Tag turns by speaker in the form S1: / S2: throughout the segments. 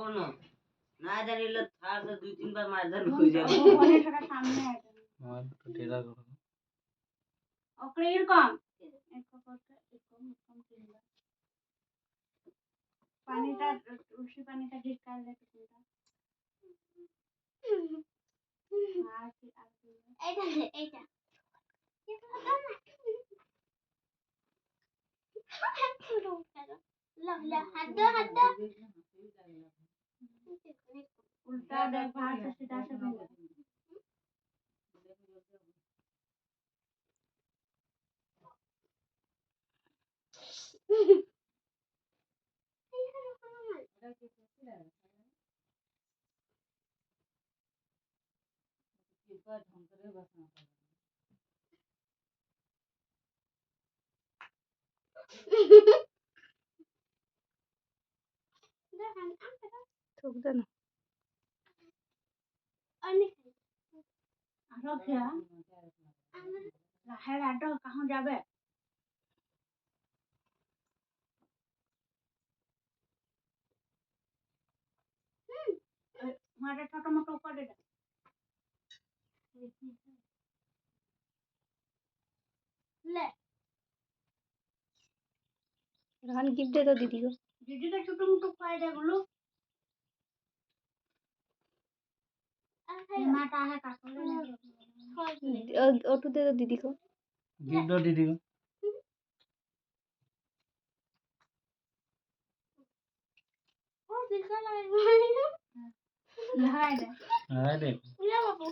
S1: ना जानिले था तो 2-3 बार मारधर हो जाए
S2: बोले थोड़ा सामने आ जाओ
S3: আমার তো টেরা করো
S2: ओकरे कम एक कम किलो पानीটা उसी पानीটা ঢিকাল দে তোমরা এইটা এইটা उल्टा दे बाहर से सीधा से
S4: থুক দে না
S2: আরো क्या লাহে লাডো कहां যাবে मारे छोटा मोटा ऊपर दे ले
S4: রান গিফট দে তো দিদি को
S2: दीदी का छोटा मोटा खाए दे बोलो ये माता है का
S4: ओटू दे तो दीदी को
S3: গিফট দাও দিদি
S2: ओ दिखा लगा लगा दे
S3: হ্যাঁ দেখ
S2: ले बाबू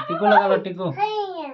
S3: টিকো লাগালো টিকো
S2: नहीं है